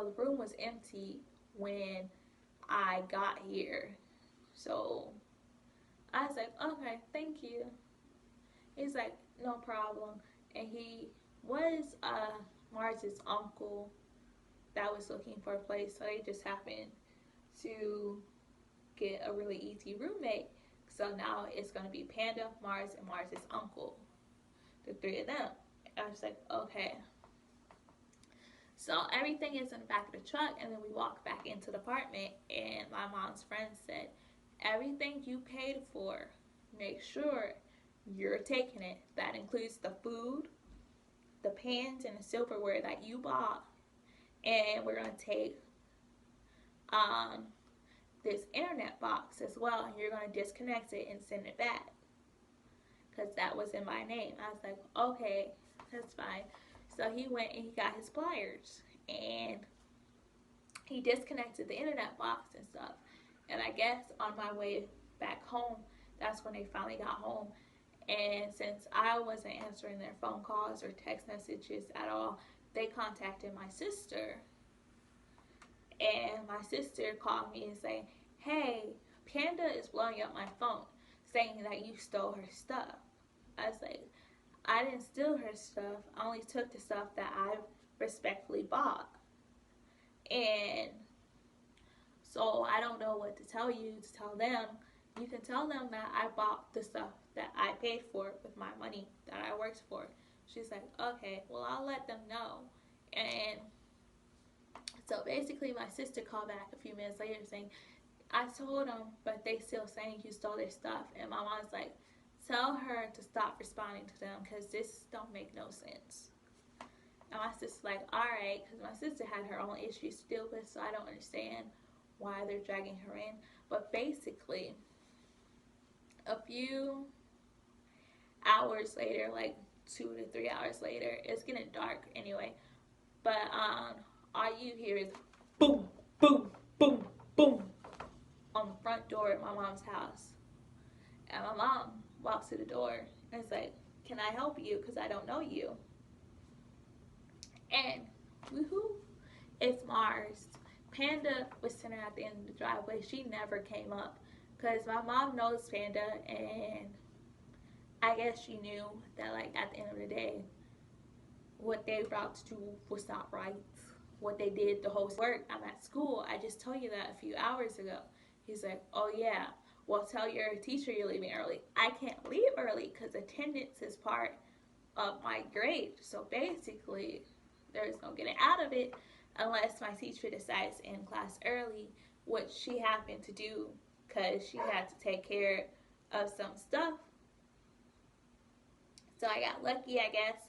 well, the room was empty when I got here. So I was like, okay, thank you. He's like, no problem. And he was Mars's uncle that was looking for a place. So they just happened to get a really easy roommate. So now it's going to be Panda, Mars, and Mars's uncle. The three of them. I was like, okay. So everything is in the back of the truck, and then we walk back into the apartment, and my mom's friend said, everything you paid for, make sure you're taking it. That includes the food, the pans, and the silverware that you bought, and we're going to take um, this internet box as well, and you're going to disconnect it and send it back, because that was in my name. I was like, okay, that's fine. So he went and he got his pliers, and he disconnected the internet box and stuff. And I guess on my way back home, that's when they finally got home. And since I wasn't answering their phone calls or text messages at all, they contacted my sister. And my sister called me and saying, hey, Panda is blowing up my phone, saying that you stole her stuff. I was like, I didn't steal her stuff. I only took the stuff that I respectfully bought. And so I don't know what to tell you to tell them. You can tell them that I bought the stuff that I paid for with my money that I worked for. She's like, okay, well, I'll let them know. And so basically my sister called back a few minutes later saying, I told them, but they still saying you stole their stuff. And my mom's like, tell her to stop responding to them because this don't make no sense. And my sister's like, alright, because my sister had her own issues to deal with, so I don't understand why they're dragging her in. But basically, a few hours later, like 2 to 3 hours later, it's getting dark anyway, but all you hear is boom, boom, boom, boom on the front door at my mom's house. And my mom walks to the door and is like, can I help you? Because I don't know you. And woohoo, it's Mars. Panda was sitting at the end of the driveway. She never came up because my mom knows Panda, and I guess she knew that, like, at the end of the day, what they brought to do was not right. What they did the whole work. I'm at school. I just told you that a few hours ago. He's like, oh yeah, well, tell your teacher you're leaving early. I can't leave early because attendance is part of my grade. So basically, there's no getting out of it unless my teacher decides to end class early, which she happened to do because she had to take care of some stuff. So I got lucky, I guess.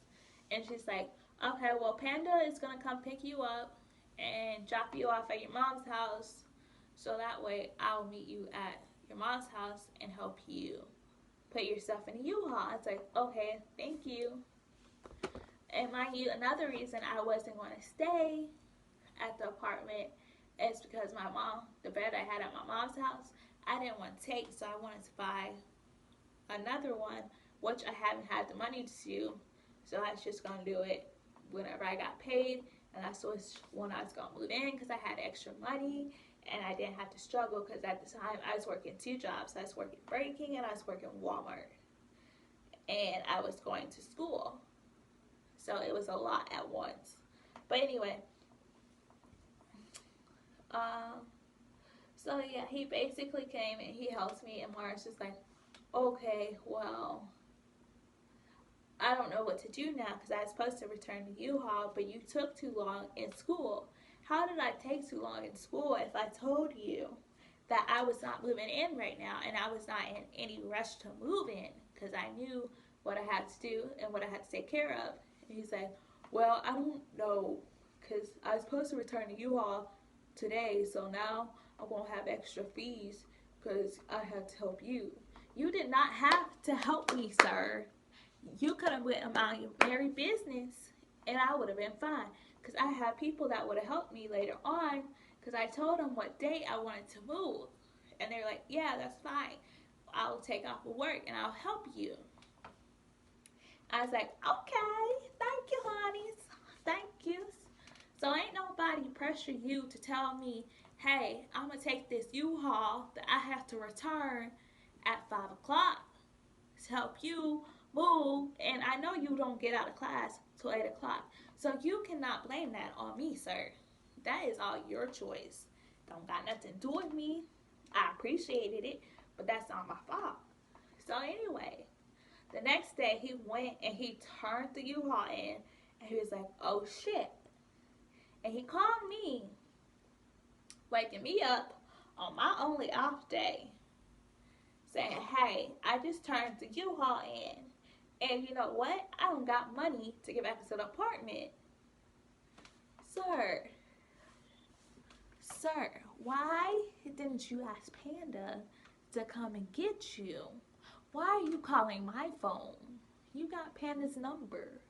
And she's like, okay, well, Panda is going to come pick you up and drop you off at your mom's house. So that way I'll meet you at your mom's house and help you put your stuff in a U-Haul. It's like, okay, thank you. And mind you, another reason I wasn't going to stay at the apartment is because my mom, the bed I had at my mom's house, I didn't want to take, so I wanted to buy another one, which I haven't had the money to do. So I was just going to do it whenever I got paid, and that's when I was going to move in because I had extra money and I didn't have to struggle because at the time I was working 2 jobs. I was working Burger King and I was working Walmart, and I was going to school. So it was a lot at once. But anyway, so yeah, he basically came and he helped me, and Mars was like, okay, well, I don't know what to do now because I was supposed to return to U-Haul, but you took too long in school. How did I take too long in school if I told you that I was not moving in right now and I was not in any rush to move in because I knew what I had to do and what I had to take care of? And he's like, well, I don't know because I was supposed to return to U-Haul today, so now I won't have extra fees because I had to help you. You did not have to help me, sir. You could have went about your merry business and I would have been fine because I have people that would have helped me later on because I told them what day I wanted to move, and they're like, yeah, that's fine, I'll take off of work and I'll help you. I was like, okay, thank you, honeys, thank you. So ain't nobody pressure you to tell me, hey, I'm gonna take this U-Haul that I have to return at 5 o'clock to help you move, and I know you don't get out of class till 8 o'clock. So you cannot blame that on me, sir. That is all your choice. Don't got nothing to do with me. I appreciated it, but that's not my fault. So anyway, the next day he went and he turned the U-Haul in, and he was like, "Oh shit!" And he called me, waking me up on my only off day, saying, "Hey, I just turned the U-Haul in, and you know what? I don't got money to get back into the apartment." Sir, sir, why didn't you ask Panda to come and get you? Why are you calling my phone? You got Panda's number.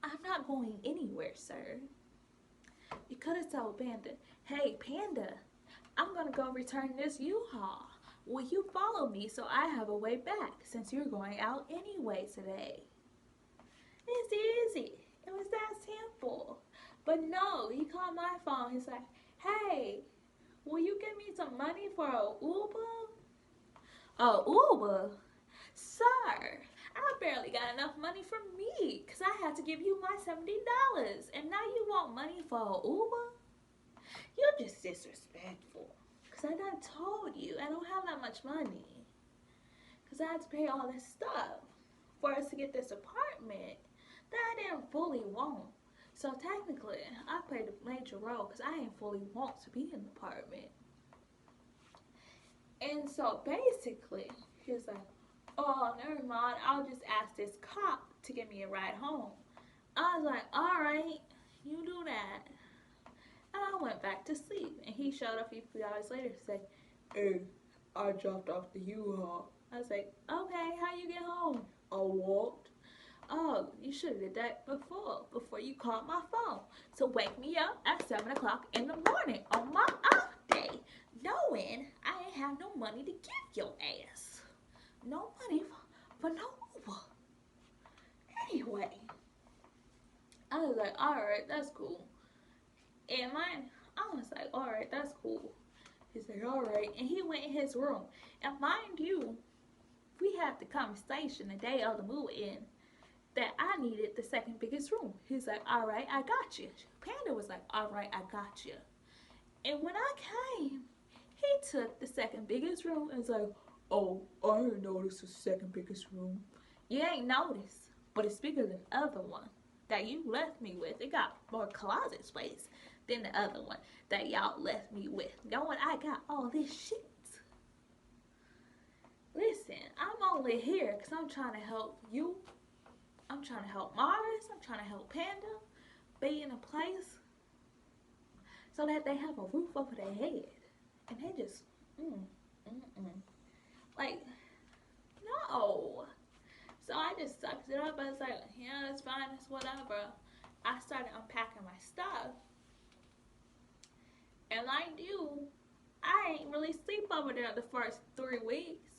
I'm not going anywhere, sir. You could have told Panda, "Hey, Panda, I'm going to go return this U-Haul. Will you follow me so I have a way back since you're going out anyway today?" It's easy. It was that simple. But no, he called my phone. He's like, "Hey, will you give me some money for a Uber?" A Uber? Sir, I barely got enough money for me because I had to give you my $70. And now you want money for a Uber? You're just disrespectful. Because I done told you I don't have that much money. Because I had to pay all this stuff for us to get this apartment that I didn't fully want. So technically, I played a major role because I didn't fully want to be in the apartment. And so basically, he was like, "Oh, never mind. I'll just ask this cop to give me a ride home." I was like, "All right, you do that." And I went back to sleep. And he showed up a few hours later and said, "Hey, I dropped off the U-Haul." I was like, "Okay, how you get home?" "I walked." "Oh, you should have did that before you called my phone. So wake me up at 7 o'clock in the morning on my off day, knowing I ain't have no money to give your ass. No money for no Uber." Anyway, I was like, "All right, that's cool." And I was like, "All right, that's cool." He's like, "All right." And he went in his room. And mind you, we had the conversation the day of the move-in that I needed the second biggest room. He's like, "All right, I got you." Panda was like, "All right, I got you." And when I came, he took the second biggest room and was like, "Oh, I didn't notice the second biggest room." You ain't noticed, but it's bigger than the other one that you left me with. It got more closet space than the other one that y'all left me with. Knowing I got all this shit. Listen, I'm only here because I'm trying to help you. I'm trying to help Mars. I'm trying to help Panda be in a place so that they have a roof over their head. And they just, like, no. So I just sucked it up. I was like, "Yeah, it's fine. It's whatever." I started unpacking my stuff. And like you, I ain't really sleep over there the first 3 weeks.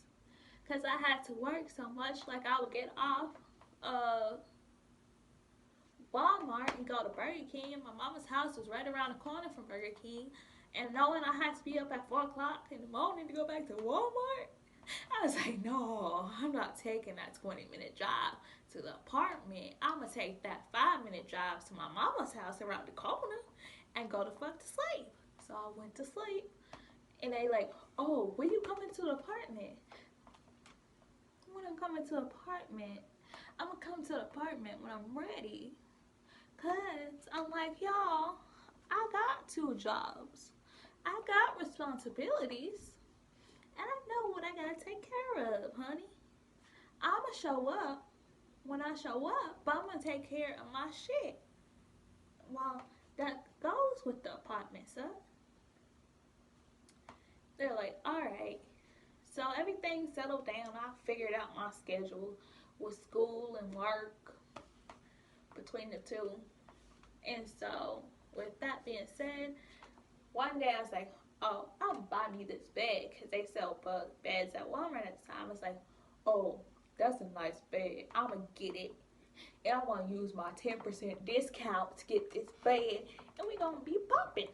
Because I had to work so much. Like, I would get off Walmart and go to Burger King. My mama's house was right around the corner from Burger King. And knowing I had to be up at 4 o'clock in the morning to go back to Walmart, I was like, "No, I'm not taking that 20-minute drive to the apartment. I'm going to take that 5-minute drive to my mama's house around the corner and go the fuck to sleep." So I went to sleep. And they like, "Oh, when you coming to the apartment?" When I'm coming to the apartment, I'm going to come to the apartment when I'm ready. Because I'm like, y'all, I got 2 jobs. I got responsibilities. And I know what I got to take care of, honey. I'm going to show up when I show up, but I'm going to take care of my shit. Well, that goes with the apartment, sir. They're like, "All right." So everything settled down. I figured out my schedule with school and work between the two. And so, with that being said, one day I was like, "Oh, I'll buy me this bed," because they sell beds at Walmart at the time. I was like, "Oh, that's a nice bed. I'm going to get it." and I'm gonna use my 10% discount to get this bed, and we gonna be popping.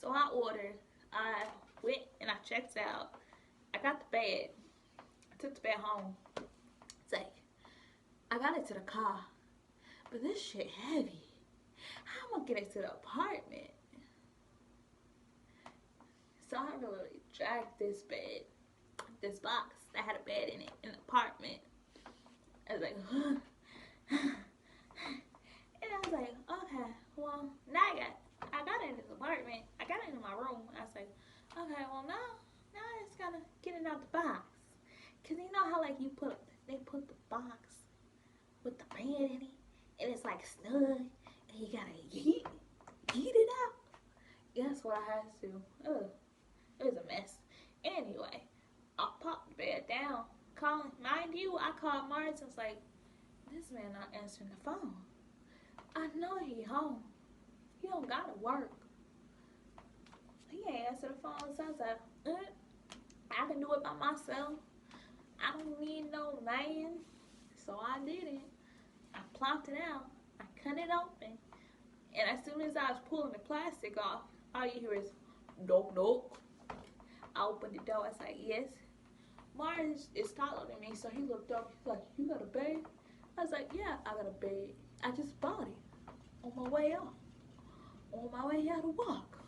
So I ordered. I went and I checked out. I got the bed. I took the bed home. It's like I got it to the car, but this shit heavy. How am I gonna get it to the apartment? So I really dragged this bed, this box that had a bed in it, in the apartment. I was like, and I was like, okay, well, now I got it in this apartment. I got it in my room. I was like, okay, well now I just gotta get it out the box. Cause you know how like they put the box with the bed in it, and it's like snug, and you gotta heat it out. That's what I had to do. Ugh, it was a mess. Anyway, I popped the bed down. Calling, mind you, I called Martin. I was like, this man not answering the phone. I know he home. He don't gotta work. He ain't answer the phone. So I was like, I can do it by myself. I don't need no man. So I did it. I plopped it out. I cut it open. And as soon as I was pulling the plastic off, all you hear is, knock, knock. I opened the door. I was like, yes. Martin is taller than me, so he looked up. He's like, you got a bed? I was like, yeah, I got a bed. I just bought it on my way out. On my way out to work,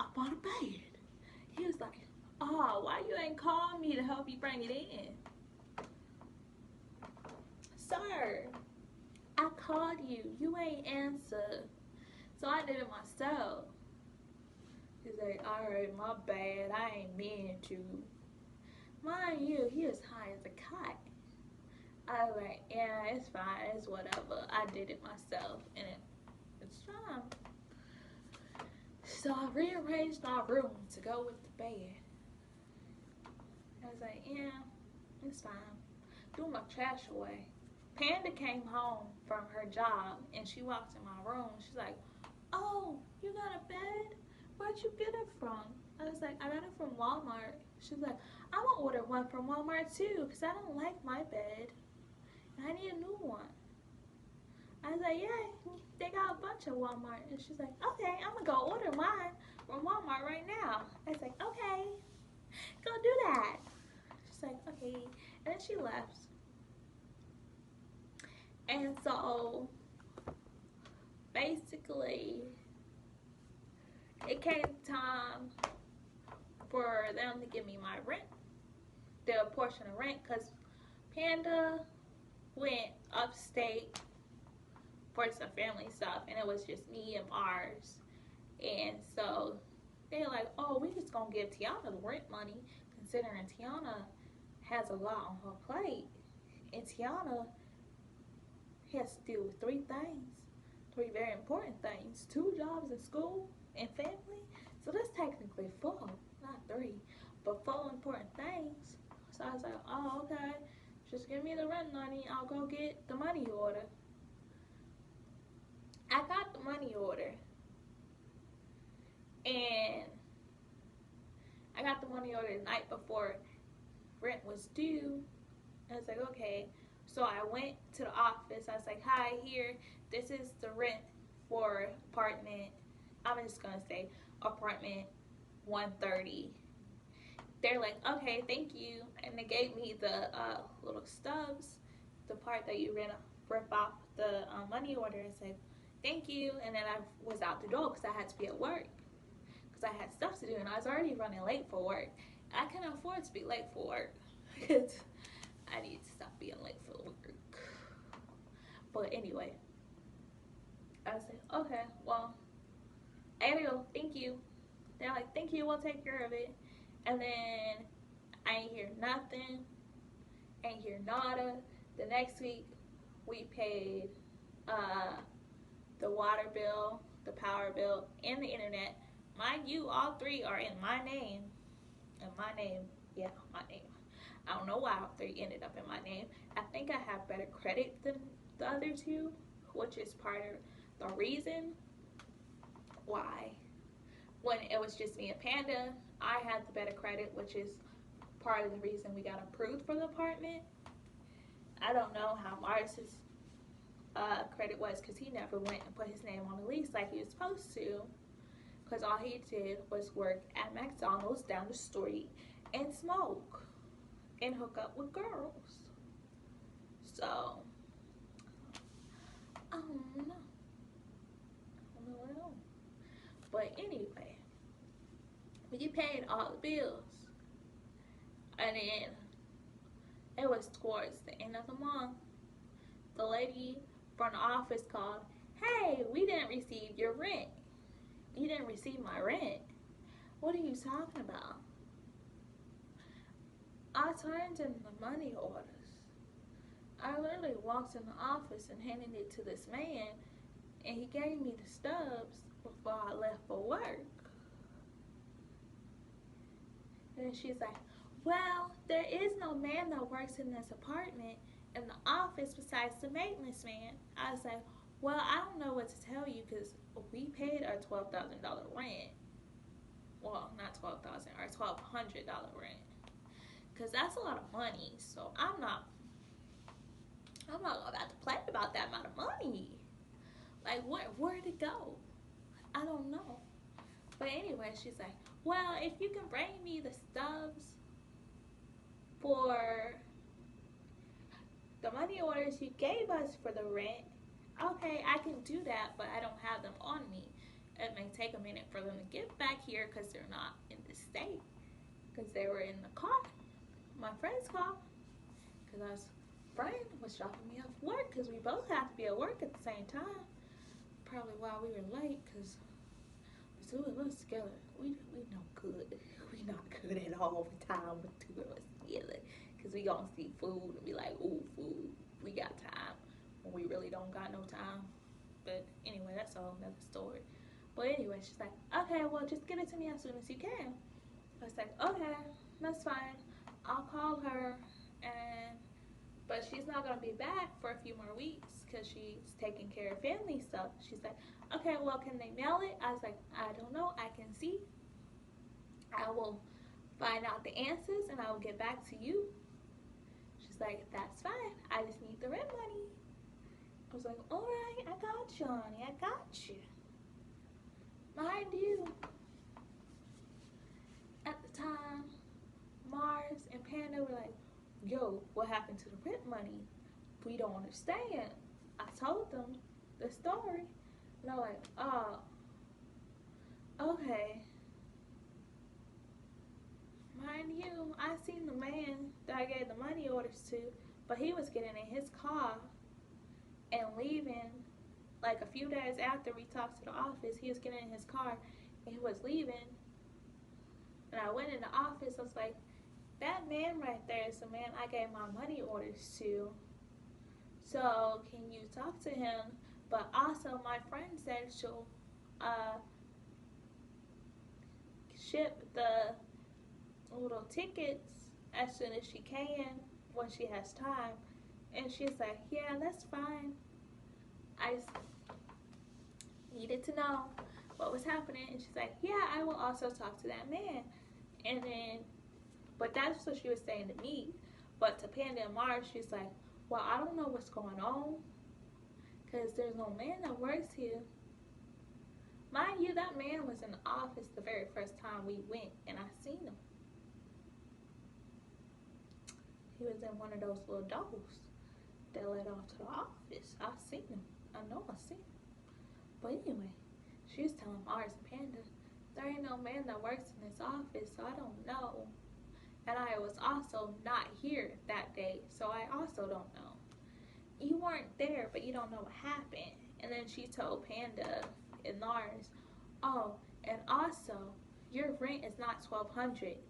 I bought a bed. He was like, oh, why you ain't called me to help you bring it in? Sir, I called you. You ain't answered. So I did it myself. He's like, all right, my bad. I ain't mean to. Mind you, he was high as a kite. I was like, yeah, it's fine. It's whatever. I did it myself, and it's fine. So I rearranged my room to go with the bed. I was like, yeah, it's fine. Threw my trash away. Panda came home from her job, and she walked in my room. She's like, oh, you got a bed? Where'd you get it from? I was like, I got it from Walmart. She's like, I'm gonna order one from Walmart too, because I don't like my bed. And I need a new one. I was like, yeah, they got a bunch at Walmart. And she's like, okay, I'm gonna go order mine from Walmart right now. I was like, okay, go do that. She's like, okay. And then she left. And so, basically, it came time for them to give me my rent, their portion of rent, because Panda went upstate for some family stuff, and it was just me and Mars. And so they're like, oh, we just gonna give Tiana the rent money, considering Tiana has a lot on her plate, and Tiana has to deal with three very important things: 2 jobs in school and family. So that's technically 4, not 3, but 4 important things. So I was like, oh, okay, just give me the rent money. I'll go get the money order. I got the money order, and I got the money order the night before rent was due. I was like, okay. So I went to the office. I was like, hi, here, this is the rent for apartment, I'm just gonna say apartment 130. They're like, okay, thank you. And they gave me the little stubs, the part that you rip off the money order, and said, thank you. And then I was out the door because I had to be at work, because I had stuff to do, and I was already running late for work. I couldn't afford to be late for work because I need to stop being late for work. But anyway, I said, okay, well, I gotta go, thank you. They're like, thank you, we'll take care of it. And then I ain't hear nothing, ain't hear nada. The next week, we paid the water bill, the power bill, and the internet. Mind you, all 3 are in my name. Yeah, my name. I don't know why all 3 ended up in my name. I think I have better credit than the other 2, which is part of the reason why. When it was just me and Panda, I had the better credit, which is part of the reason we got approved for the apartment. I don't know how Mars is credit was because he never went and put his name on the lease like he was supposed to. Because all he did was work at McDonald's down the street and smoke and hook up with girls. So, I don't know. I don't know what else. But anyway, we paid all the bills. And then it was towards the end of the month. The lady from the office called, "Hey, we didn't receive your rent. You didn't receive my rent." What are you talking about? I turned in the money orders. I literally walked in the office and handed it to this man, and he gave me the stubs before I left for work. And she's like, "Well, there is no man that works in this apartment in the office besides the maintenance man." I was like, "Well, I don't know what to tell you because we paid our $12,000 rent. Well, not 12,000, our $1,200 rent, because that's a lot of money. So I'm not about to play about that amount of money. Like, where'd it go? I don't know." But anyway, she's like, "Well, if you can bring me the stubs for the money orders you gave us for the rent, okay, I can do that, but I don't have them on me. It may take a minute for them to get back here because they're not in the state, because they were in the car, my friend's car, because our friend was dropping me off work because we both have to be at work at the same time. Probably why we were late, because two of us together, we no good. We not good at all the time with two of us together, because we gonna see food and be like, "Ooh, food, we got time," when we really don't got no time. But anyway, that's a whole nother story. But anyway, she's like, "Okay, well, just get it to me as soon as you can." I was like, "Okay, that's fine. I'll call her," but she's not gonna be back for a few more weeks because she's taking care of family stuff. She's like, "Okay, well, can they mail it?" I was like, "I don't know. I can see. I will find out the answers and I will get back to you." She's like, "That's fine. I just need the rent money." I was like, "All right, I got you, honey. I got you." Mind you, at the time, Mars and Panda were like, "Yo, what happened to the rent money? We don't understand." I told them the story. And they're like, "Oh, okay." Mind you, I seen the man that I gave the money orders to, but he was getting in his car and leaving. Like a few days after we talked to the office, he was getting in his car and he was leaving. And I went in the office, I was like, "That man right there is the man I gave my money orders to. So can you talk to him?" But also my friend said she'll ship the little tickets as soon as she can when she has time. And she's like, "Yeah, that's fine. I just needed to know what was happening." And she's like, "Yeah, I will also talk to that man." And then, but that's what she was saying to me. But to Panda and Mars, she's like, "Well, I don't know what's going on because there's no man that works here." Mind you, that man was in the office the very first time we went, and I seen him. He was in one of those little doors that led off to the office. I seen him. I know I seen him. But anyway, she was telling Mars and Panda, "There ain't no man that works in this office, so I don't know." And I was also not here that day, so I also don't know. "You weren't there, but you don't know what happened." And then she told Panda and Mars, "Oh, and also, your rent is not $1,200.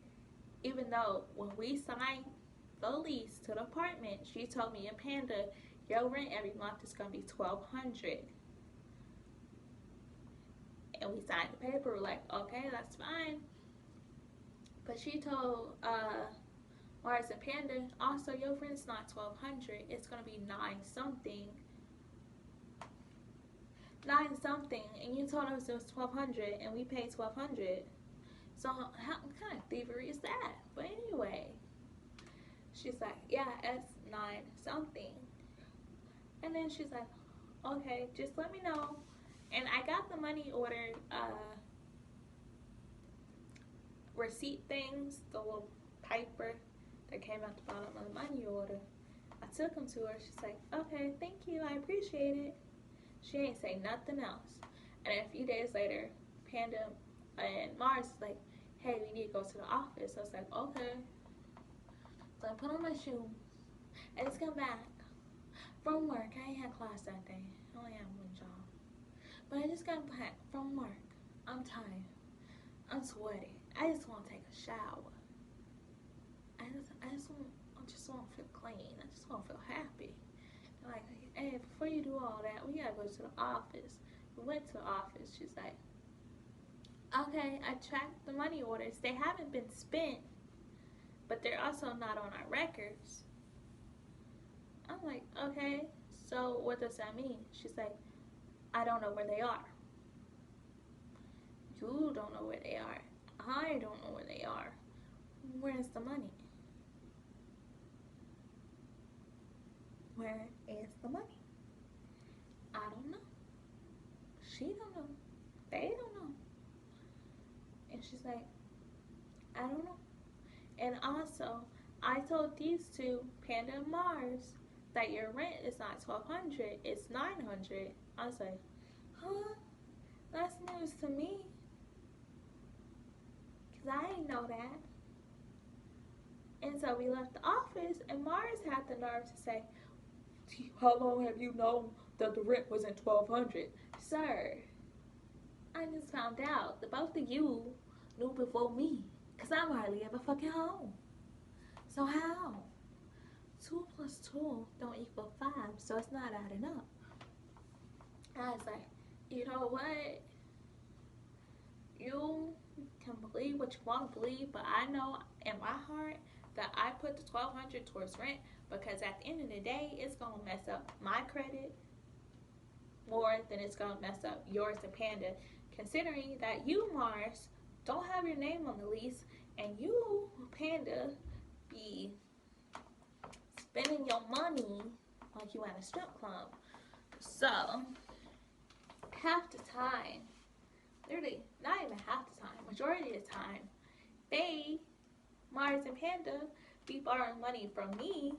Even though when we signed the lease to the apartment, she told me and Panda, your rent every month is going to be $1,200. And we signed the paper, we're like, okay, that's fine." But she told Mars and Panda, also, your rent's not $1,200, it's going to be nine something. And you told us it was $1,200 and we paid $1,200. So what kind of thievery is that? But anyway, she's like, "Yeah, it's nine something." And then she's like, okay, just let me know. And I got the money order receipt things, the little paper that came out the bottom of the money order. I took them to her. She's like, okay, thank you, I appreciate it. She ain't say nothing else. And a few days later, Panda and Mars is like, hey, we need to go to the office. I was like, okay. So I put on my shoes. I just come back from work. I ain't had class that day. I only had one job. But I just got back from work. I'm tired. I'm sweaty. I just want to take a shower. I just want to feel clean. I just want to feel happy. They're like, hey, before you do all that, we gotta go to the office. We went to the office. She's like, okay, I tracked the money orders. They haven't been spent, but they're also not on our records. I'm like, okay, so what does that mean? She's like, I don't know where they are. You don't know where they are. I don't know where they are. Where's the money? Where is the money? I don't know. She don't know. They don't know. And she's like, I don't know. And also, I told these two, Panda and Mars, that your rent is not $1,200, it's $900. I was like, huh? That's news to me. Because I didn't know that. And so we left the office, and Mars had the nerve to say, how long have you known that the rent wasn't $1,200? Sir, I just found out that both of you knew before me. Because I'm hardly ever fucking home. So how? 2 plus 2 don't equal 5, so it's not adding up. And I was like, you know what? You can believe what you want to believe, but I know in my heart that I put the $1,200 towards rent because at the end of the day, it's going to mess up my credit more than it's going to mess up yours and Panda, considering that you, Mars, don't have your name on the lease, and you, Panda, be spending your money like you at a strip club. So, half the time, literally, not even half the time, majority of the time, they, Mars and Panda, be borrowing money from me,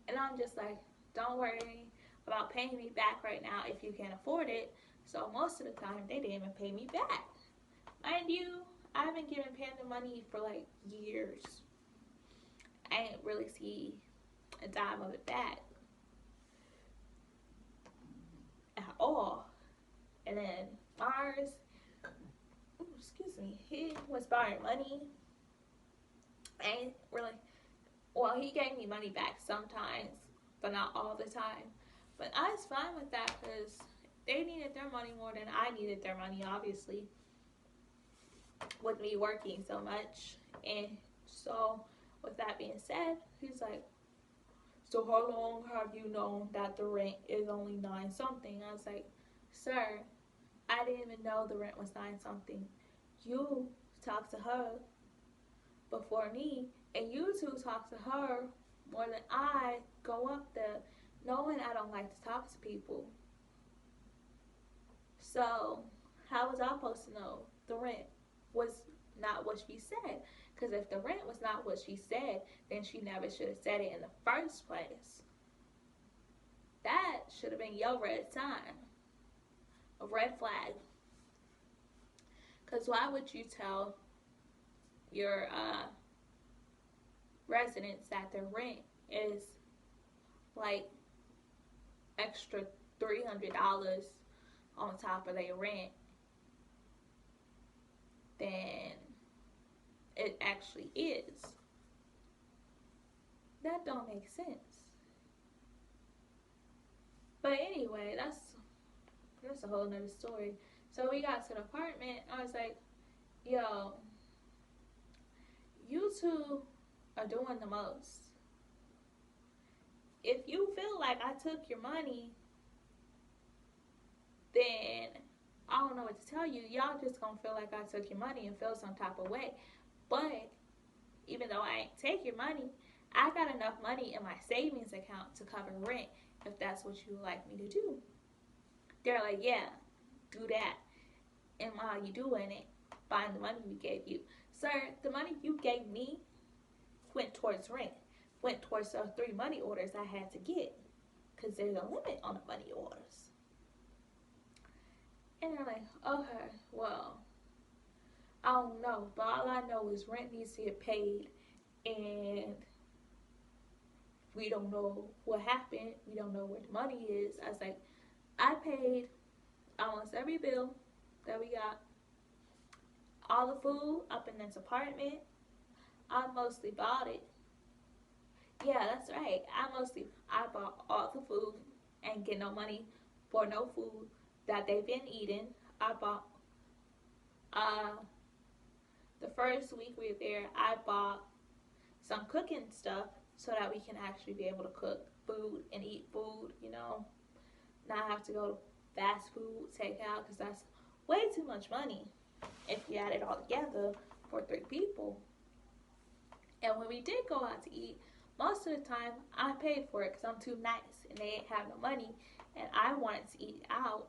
and I'm just like, don't worry about paying me back right now if you can't afford it. So most of the time, they didn't even pay me back. Mind you, I haven't given Panda money for like years. I didn't really see a dime of it back at all. And then Mars, he was borrowing money. And really, well, he gave me money back sometimes, but not all the time. But I was fine with that because they needed their money more than I needed their money, obviously, with me working so much. And so, with that being said, he's like, so how long have you known that the rent is only 9 something? I was like, sir, I didn't even know the rent was 9 something. You talked to her before me, and you two talk to her more than I go up there, knowing I don't like to talk to people. So how was I supposed to know the rent was not what she said? Because if the rent was not what she said, then she never should have said it in the first place. That should have been your red sign, a red flag. Because why would you tell your residents that their rent is like extra $300 on top of their rent than it actually is? That don't make sense. But anyway, that's a whole nother story. So we got to the apartment. I was like, yo, you two are doing the most. If you feel like I took your money, then I don't know what to tell you. Y'all just gonna feel like I took your money and feel some type of way. But even though I ain't take your money, I got enough money in my savings account to cover rent. if that's what you would like me to do. They're like, yeah, do that. And while you doing it, find the money we gave you. Sir, the money you gave me went towards rent, went towards the 3 money orders I had to get, because there's a limit on the money orders. And they're like, okay, well, I don't know, but all I know is rent needs to get paid, and we don't know what happened. We don't know where the money is. I was like, I paid almost every bill that we got, all the food up in this apartment. I mostly bought it. Yeah, that's right. I bought all the food and get no money for no food that they've been eating. I bought uh the first week we were there, I bought some cooking stuff so that we can actually be able to cook food and eat food, not have to go to fast food takeout, because that's way too much money if you add it all together for 3 people. And when we did go out to eat, most of the time I paid for it because I'm too nice and they didn't have no money, and I wanted to eat out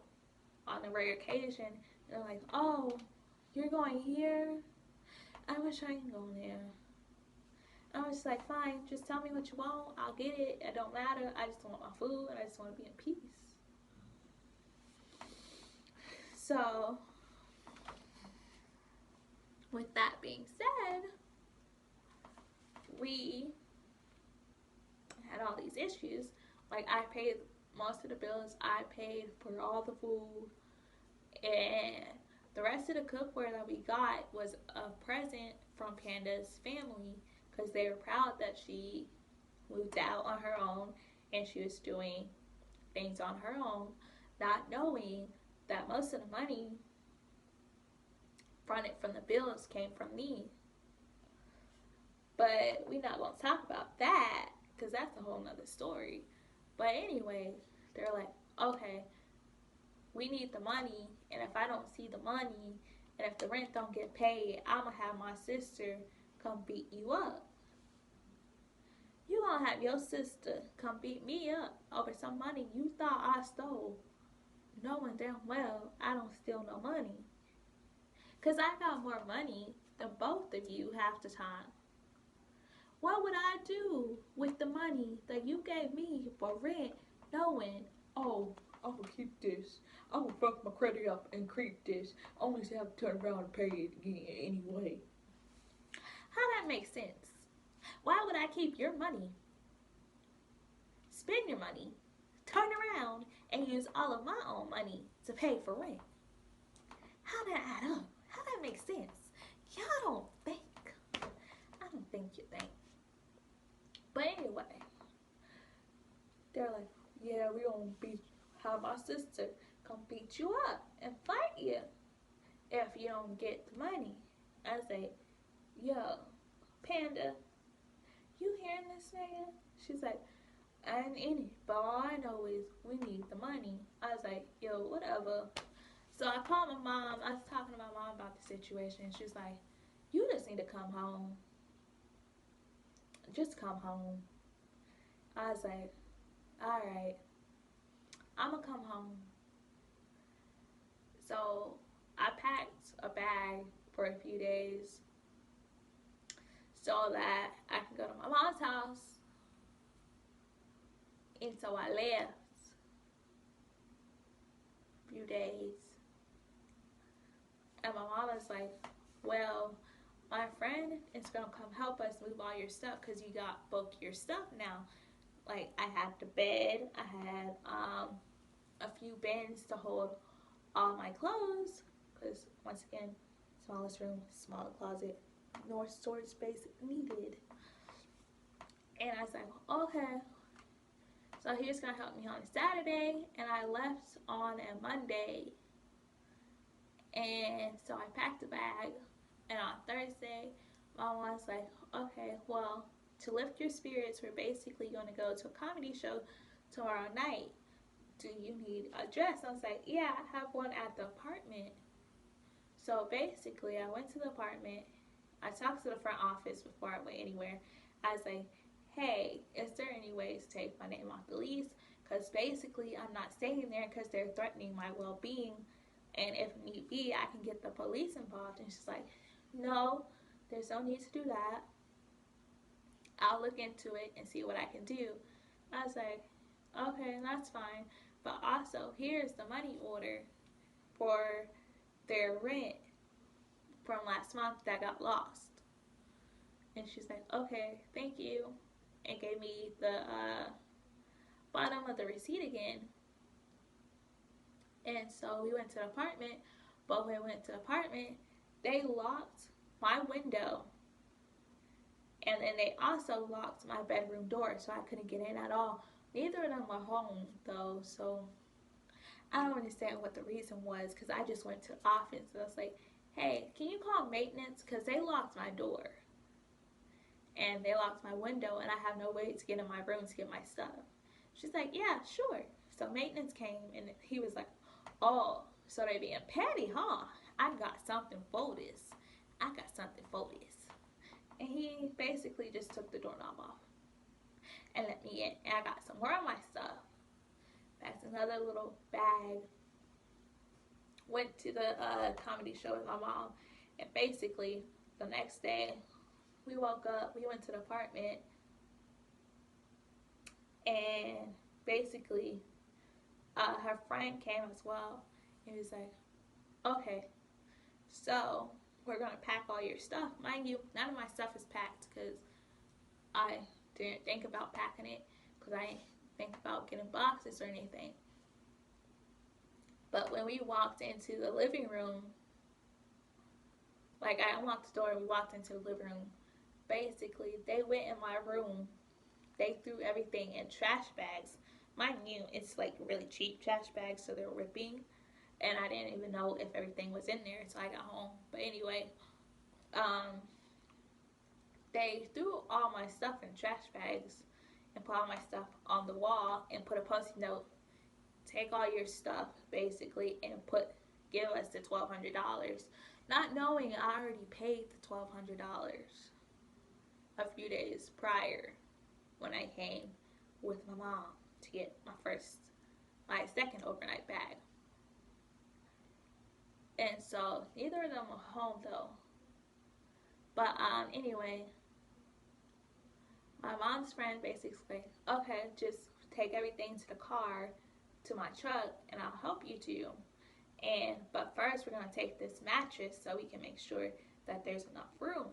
on a rare occasion. And they're like, oh, you're going here? I wish I can go there. I was like, fine, just tell me what you want. I'll get it. It don't matter. I just want my food and I just want to be in peace. So, with that being said, we had all these issues. Like, I paid most of the bills. I paid for all the food. And the rest of the cookware that we got was a present from Panda's family, because they were proud that she moved out on her own and she was doing things on her own, not knowing that most of the money from the bills came from me. But we're not going to talk about that, because that's a whole nother story. But anyway, they're like, okay, we need the money, and if I don't see the money, and if the rent don't get paid, I'm going to have my sister come beat you up. You going to have your sister come beat me up over some money you thought I stole, knowing damn well I don't steal no money. Because I got more money than both of you half the time. What would I do with the money that you gave me for rent, knowing, oh, I'm going to keep this. I'm going to fuck my credit up and keep this. Only to have to turn around and pay it again anyway. How that makes sense? Why would I keep your money, spend your money, turn around and use all of my own money to pay for rent? How that add up? How that make sense? Y'all don't think. I don't think you think. But anyway, they're like, yeah, we gonna have my sister come beat you up and fight you if you don't get the money. I say, yo, Panda, you hearing this, nigga? She's like, I ain't in it, but all I know is we need the money. I was like, yo, whatever. So I called my mom. I was talking to my mom about the situation. She was like, you just need to come home. Just come home. I was like, alright, I'm gonna come home. So I packed a bag for a few days so that I can go to my mom's house. And so I left a few days. And my mom was like, well, my friend is going to come help us move all your stuff, because you got both your stuff now. Like, I had the bed, I had a few bins to hold all my clothes, because once again, smallest room, smaller closet, more storage space needed. And I was like, okay. So he was going to help me on Saturday, and I left on a Monday. And so I packed a bag, and on Thursday, Mom was like, okay, well, to lift your spirits, we're basically going to go to a comedy show tomorrow night. Do you need a dress? I was like, yeah, I have one at the apartment. So basically, I went to the apartment. I talked to the front office before I went anywhere. I was like, hey, is there any way to take my name off the lease? because basically I'm not staying there because they're threatening my well-being, and if need be, I can get the police involved. And she's like, no, there's no need to do that. I'll look into it and see what I can do. I was like, okay, that's fine. But also, here's the money order for their rent from last month that got lost. And she's like, okay, thank you. And gave me the bottom of the receipt again. And so we went to the apartment. But when we went to the apartment, they locked my window. And then they also locked my bedroom door, so I couldn't get in at all. Neither of them were home, though, so I don't understand what the reason was, because I just went to the office. And I was like, hey, can you call maintenance? Because they locked my door. And they locked my window, and I have no way to get in my room to get my stuff. She's like, yeah, sure. So maintenance came, and he was like, oh, so they being petty, huh? I got something for this. I got something for this. And he basically just took the doorknob off and let me in. And I got some more of my stuff. That's another little bag. Went to the comedy show with my mom. And basically, the next day, we woke up. We went to the apartment. And basically, her friend came as well. And he was like, okay, so we're going to pack all your stuff. Mind you, none of my stuff is packed because I didn't think about packing it, because I didn't think about getting boxes or anything. But when we walked into the living room, like I unlocked the door and we walked into the living room, basically they went in my room. They threw everything in trash bags. Mind you, it's like really cheap trash bags, so they're ripping. And I didn't even know if everything was in there until I got home. But anyway, they threw all my stuff in trash bags and put all my stuff on the wall and put a post-it note. Take all your stuff, basically, and give us the $1,200. Not knowing I already paid the $1,200 a few days prior when I came with my mom to get my second overnight bag. And so neither of them were home though. But anyway, my mom's friend basically, okay, just take everything to the car, to my truck, and I'll help you to. But first we're gonna take this mattress so we can make sure that there's enough room.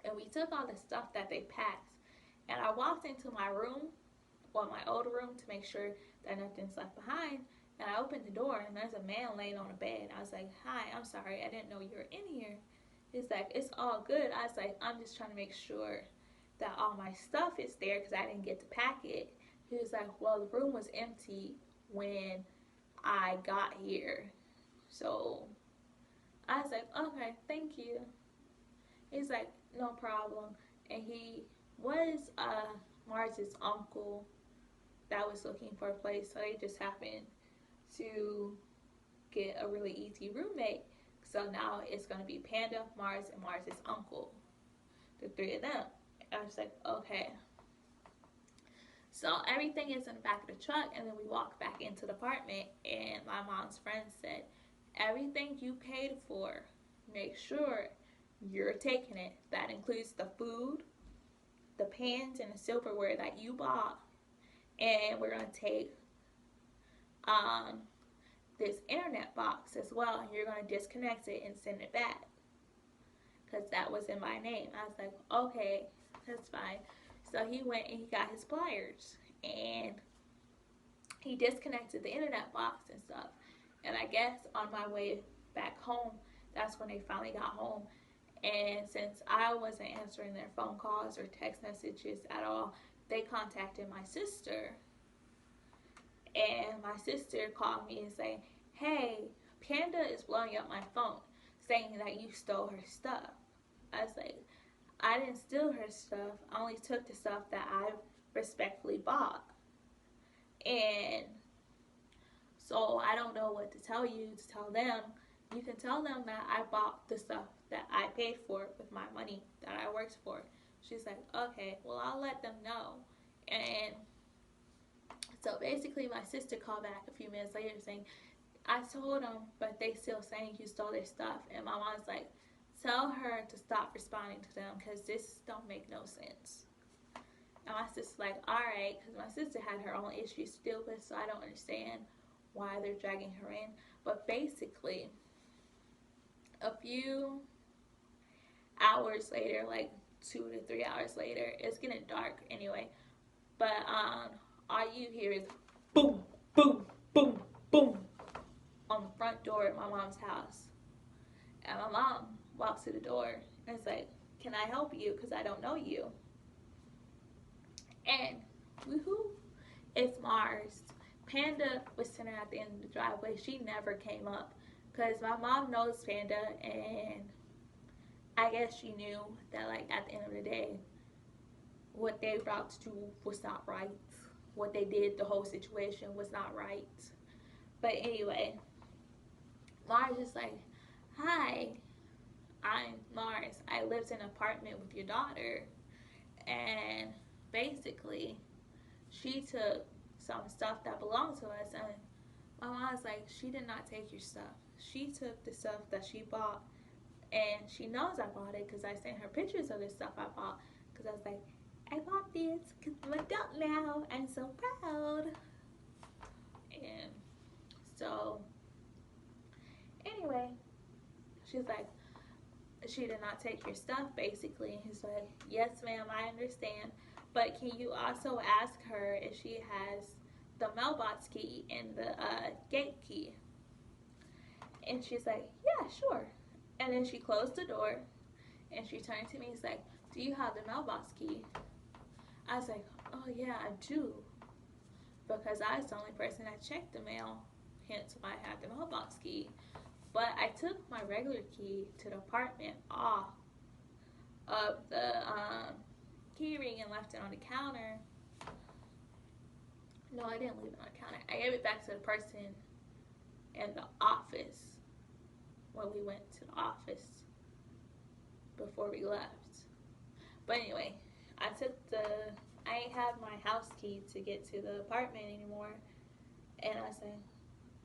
And we took all the stuff that they packed, and I walked into my room, my old room, to make sure that nothing's left behind. And I opened the door, and there's a man laying on a bed. I was like, hi, I'm sorry, I didn't know you were in here. He's like, it's all good. I was like, I'm just trying to make sure that all my stuff is there because I didn't get to pack it. He was like, well, the room was empty when I got here. So I was like, okay, thank you. He's like, no problem. And he was Mars's uncle that was looking for a place, so they just happened to get a really easy roommate. So now it's going to be Panda, Mars, and Mars's uncle. The three of them. I was like, okay. So everything is in the back of the truck, and then we walk back into the apartment, and my mom's friend said, everything you paid for, make sure you're taking it. That includes the food, the pans, and the silverware that you bought. And we're going to take this internet box as well, and you're going to disconnect it and send it back, because that was in my name. I was like, okay, that's fine. So he went and he got his pliers, and he disconnected the internet box and stuff. And I guess on my way back home, that's when they finally got home. And since I wasn't answering their phone calls or text messages at all, they contacted my sister. And my sister called me and saying, hey, Panda is blowing up my phone, saying that you stole her stuff. I was like, I didn't steal her stuff. I only took the stuff that I respectfully bought. And so I don't know what to tell you to tell them. You can tell them that I bought the stuff that I paid for with my money that I worked for. She's like, okay, well, I'll let them know. And So basically, my sister called back a few minutes later saying, I told them, but they still saying you stole their stuff. And my mom's like, tell her to stop responding to them because this don't make no sense. And my sister's like, alright, because my sister had her own issues to deal with, so I don't understand why they're dragging her in. But basically, a few hours later, like 2 to 3 hours later, it's getting dark anyway. But all you hear is boom, boom, boom, boom on the front door at my mom's house. And my mom walks to the door and is like, can I help you? Because I don't know you. And woohoo, it's Mars. Panda was sitting at the end of the driveway. She never came up because my mom knows Panda, and I guess she knew that, like, at the end of the day, what they brought to do was not right. What they did, the whole situation was not right. But anyway, Mars is like, hi, I'm Mars. I lived in an apartment with your daughter. And basically, she took some stuff that belonged to us. And my mom's like, she did not take your stuff. She took the stuff that she bought. And she knows I bought it because I sent her pictures of the stuff I bought. Because I was like, I bought this because I'm an adult now. I'm so proud. And so, anyway, she's like, she did not take your stuff, basically. And he's like, yes, ma'am, I understand. But can you also ask her if she has the mailbox key and the gate key? And she's like, yeah, sure. And then she closed the door, and she turned to me and was like, do you have the mailbox key? I was like, oh, yeah, I do. Because I was the only person that checked the mail, hence why I had the mailbox key. But I took my regular key to the apartment off of the key ring and left it on the counter. No, I didn't leave it on the counter. I gave it back to the person in the office when we went to the office before we left. But anyway, I ain't have my house key to get to the apartment anymore. And I said,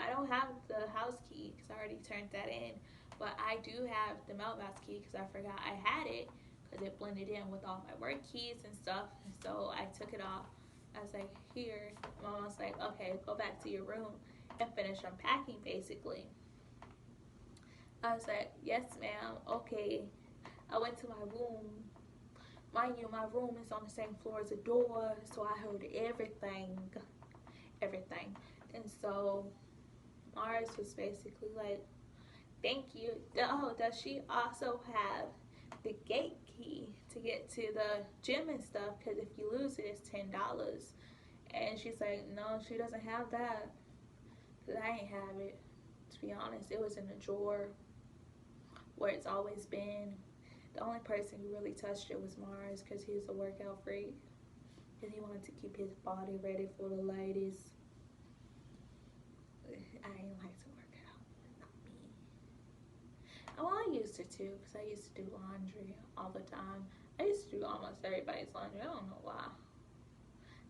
I don't have the house key because I already turned that in. But I do have the mailbox key because I forgot I had it because it blended in with all my work keys and stuff. And so I took it off. I was like, here. My mom was like, okay, go back to your room and finish unpacking, basically. I was like, yes, ma'am, okay. I went to my room. Mind you, my room is on the same floor as the door, so I heard everything. And so Mars was basically like, thank you. Oh, does she also have the gate key to get to the gym and stuff? Because if you lose it, it's $10. And she's like, no, she doesn't have that. Because I ain't have it. To be honest, it was in a drawer where it's always been. The only person who really touched it was Mars because he was a workout freak. Because he wanted to keep his body ready for the ladies. I ain't like to work out. Not me. Well, I used to too because I used to do laundry all the time. I used to do almost everybody's laundry. I don't know why.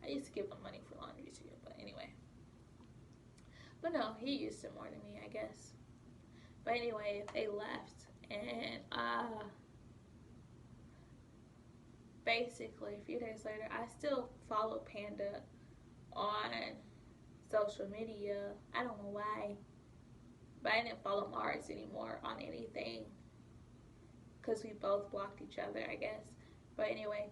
I used to give them money for laundry too. But anyway. But no, he used it more than me, I guess. But anyway, they left. And basically, a few days later, I still follow Panda on social media. I don't know why. But I didn't follow Mars anymore on anything. Because we both blocked each other, I guess. But anyway,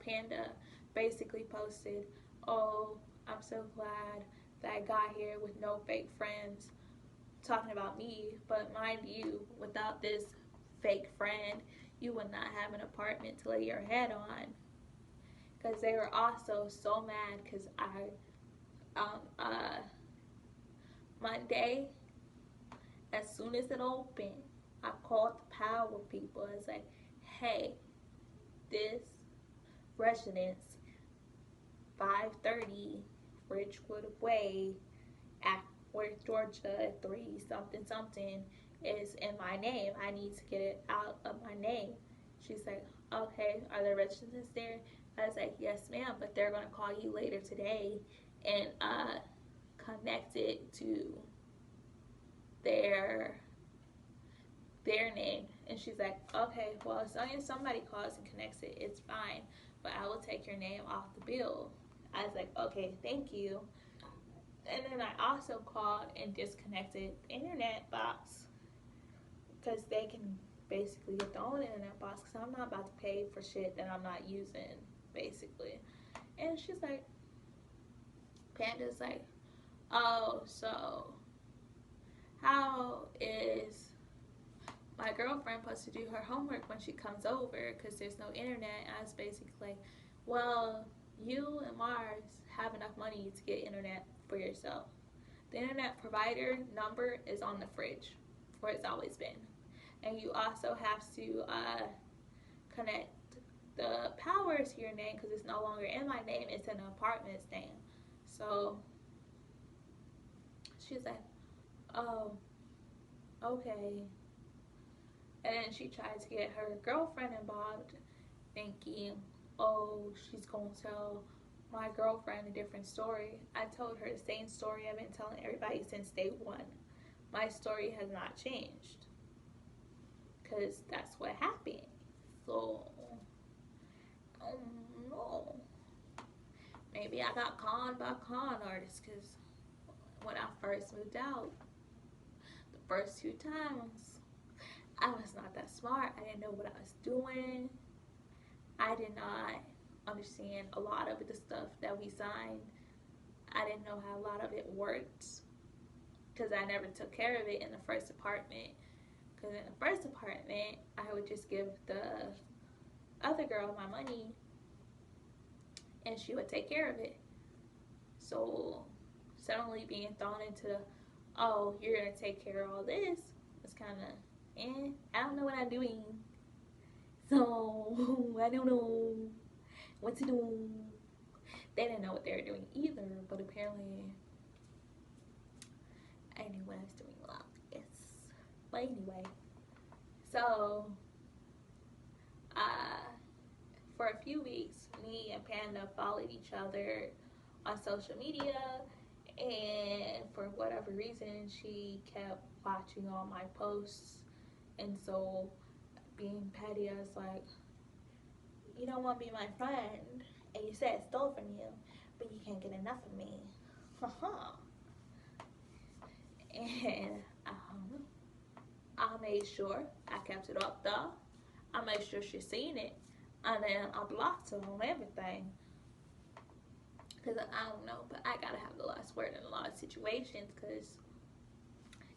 Panda basically posted, oh, I'm so glad that I got here with no fake friends, talking about me. But mind you, without this fake friend, you would not have an apartment to lay your head on. Because they were also so mad because Monday, as soon as it opened, I called the power people. I was like, hey, this residence, 530 Ridgewood Way, Acworth, Georgia, 3 something something, is in my name. I need to get it out of my name. She's like, okay, are there residents there? I was like, yes, ma'am, but they're going to call you later today and connect it to their name. And she's like, okay, well, as long as somebody calls and connects it, it's fine, but I will take your name off the bill. I was like, okay, thank you. And then I also called and disconnected the internet box because they can basically get their own internet box because I'm not about to pay for shit that I'm not using, basically. And she's like, Panda's like, oh, so how is my girlfriend supposed to do her homework when she comes over because there's no internet? And I was basically like, well, you and Mars have enough money to get internet for yourself. The internet provider number is on the fridge, where it's always been. And you also have to connect the power to your name because it's no longer in my name, it's in the apartment's name. So she's like, oh, okay. And then she tried to get her girlfriend involved, thinking, oh, she's going to tell my girlfriend a different story. I told her the same story I've been telling everybody since day one. My story has not changed because that's what happened. So, no. Maybe I got conned by con artists because when I first moved out, the first 2 times, I was not that smart. I didn't know what I was doing. I did not understand a lot of the stuff that we signed. I didn't know how a lot of it worked because I never took care of it in the first apartment. Because in the first apartment, I would just give the other girl my money and she would take care of it. So suddenly being thrown into the, oh, you're going to take care of all this, it's kind of, I don't know what I'm doing. So I don't know what to do. They didn't know what they were doing either, but apparently I knew what I was doing a lot. Yes. But anyway, so for a few weeks, me and Panda followed each other on social media, and for whatever reason, she kept watching all my posts, and so being petty, I was like, you don't want to be my friend, and you said I stole from you, but you can't get enough of me. And I made sure I kept it up though. I made sure she seen it, and then I blocked her on everything. Because I don't know, but I gotta have the last word in a lot of situations, because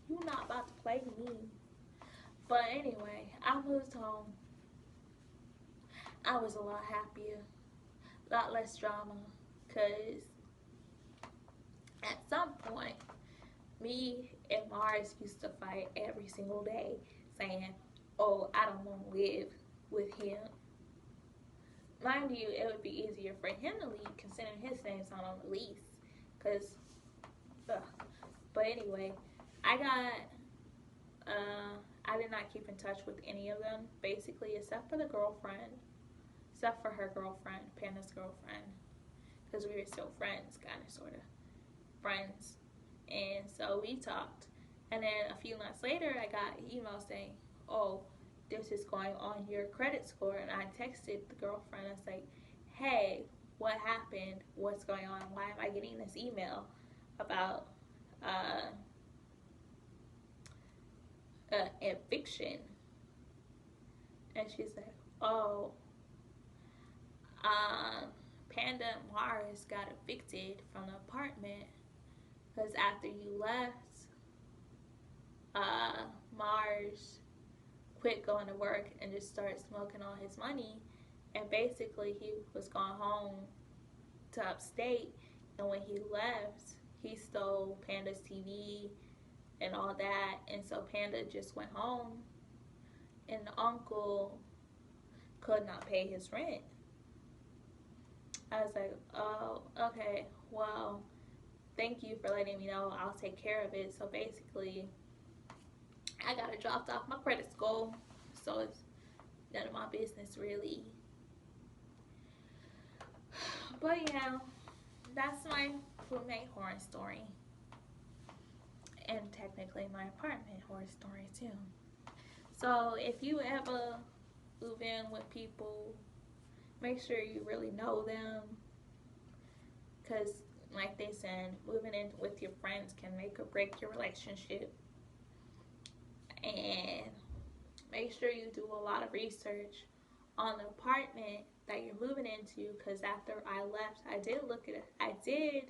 you're not about to play me. But anyway, I moved home. I was a lot happier, a lot less drama, because at some point, me and Mars used to fight every single day, saying, oh, I don't want to live with him. Mind you, it would be easier for him to leave considering his name's not on the lease. Because, but anyway, I did not keep in touch with any of them, basically, except for the girlfriend. Except for her girlfriend, Panda's girlfriend. Because we were still friends, kind of, sort of. Friends. And so we talked. And then a few months later, I got an email saying, oh, this is going on your credit score. And I texted the girlfriend. I was like, hey, what happened? What's going on? Why am I getting this email about eviction? And she's like, oh, Panda and Mars got evicted from the apartment because after you left, Mars quit going to work and just started smoking all his money, and basically he was going home to upstate, and when he left, he stole Panda's TV and all that, and so Panda just went home, and the uncle could not pay his rent. I was like, oh, okay, well, thank you for letting me know. I'll take care of it. So basically, I got it dropped off my credit score. So it's none of my business really. But yeah, that's my roommate horror story. And technically my apartment horror story too. So if you ever move in with people, make sure you really know them. Because, like they said, moving in with your friends can make or break your relationship. And make sure you do a lot of research on the apartment that you're moving into. Because after I left, I did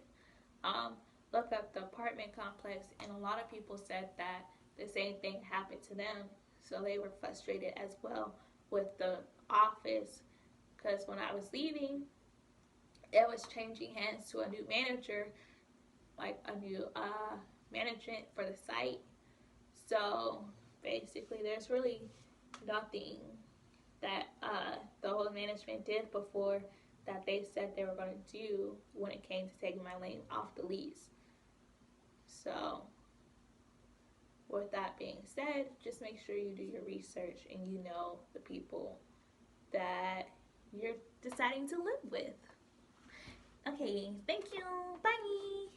um, look up the apartment complex, and a lot of people said that the same thing happened to them. So they were frustrated as well with the office. Because when I was leaving, it was changing hands to a new manager, like a new management for the site. So basically, there's really nothing that the whole management did before that they said they were going to do when it came to taking my name off the lease. So, with that being said, just make sure you do your research and you know the people that you're deciding to live with. Okay, thank you. Bye.